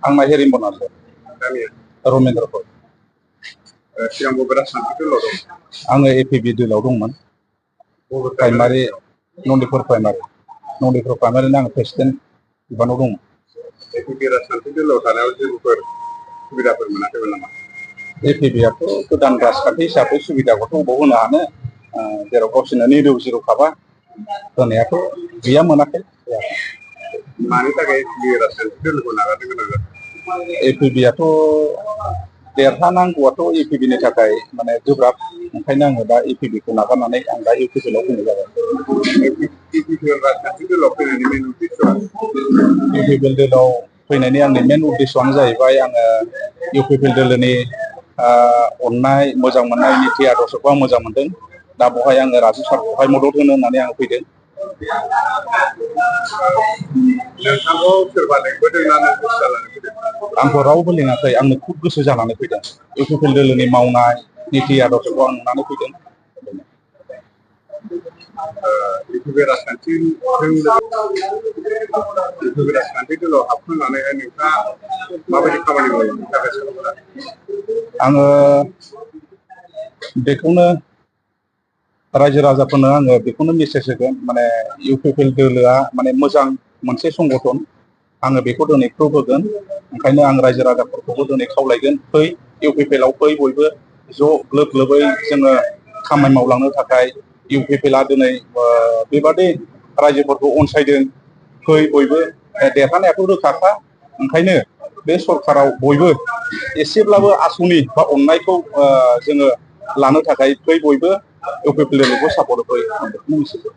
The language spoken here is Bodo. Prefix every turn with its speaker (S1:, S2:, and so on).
S1: आंना हेरिमबनासो
S2: गामिया
S1: रमेन्द्रपुर
S2: सिगांबो बिराद सान्थिफोरल' दं
S1: आङो एपिबि दोलाव दंमोन प्राइमारि नन्दिपुर प्राइमारिनि आं प्रेसिडेन्ट बिबानाव दंमोन
S2: एपिबि राजखान्थि दोलाव थानायाव जेबोफोर सुबिदाफोर मोनाखैमोन नामा
S1: एपिबिआथ' गोदान राजखान्थि हिसाबै सुबिदाखौथ' बबाव होनो हानो जेराव गावसोरनो निरौ जिर'खाबा होनायाथ' गैया मोनाखै
S2: मानि थाखाय एपिबि राजखान्थि दोलोखौ नागारनो गोनां जादों
S1: एपिबिआथ' देरहानांगौआथ' एपिबिनि थाखाय माने गोब्राब ओंखायनो आङो दा एपिबिखौ नागारनानै आं दा इउपिपिएलआव फैनाय जाबाय
S2: इउपिपिएल राजखान्थि दोलाव फैनायनि मेन उद्देश्यआ
S1: इउपिपिएल दोलाव फैनायनि आंनि मेन उद्देश्यआनो जाहैबाय आङो इउपिपिएल दोलोनि अननाय मोजां मोननाय निति आदर्शखौ आं मोजां मोनदों दा बेवहाय आङो राजु सारखौहाय मदद होनो होननानै आं फैदों
S2: नोंथांखौ सोरबा लेंबोदों ना नों गोसो जानानै फैदों
S1: आंखौ रावबो लेङाखै आंनो खुब गोसो जानानै फैदों इउपिपिएल दोलोनि मावनाय निति आदर्शखौ आं नुनानै फैदों
S2: इउपिपिएल राजखान्थि दोलाव हाबखांनानैहाय नोंथाङा माबायदि खामानि मावो थाखाय सानहरा
S1: आङो बेखौनो रायजो राजाफोरनो आङो बेखौनो मेसेज होगोन माने इउपिपिएल दोलोआ माने मोजां मोनसे संगठन आङो बेखौ दिनै प्रुभ होगोन ओंखायनो आं रायजो राजाफोरखौबो दिनै खावलायगोन फै इउपिपिएलआव फै बयबो ज' ग्लोब ग्लोबै जोङो खामानि मावलांनो थाखाय इउपिपिएलआ दिनै बेबादि रायजोफोरखौ अनसायदों फै बयबो देरहानायाथ' रोखाखा ओंखायनो बे सरकाराव बयबो एसेब्लाबो आसनि बा अननायखौ जोङो लानो थाखाय फै बयबो इउपिपिएल दोलोखौ सापर्ट होफै आं बेखौनो मिथिगौ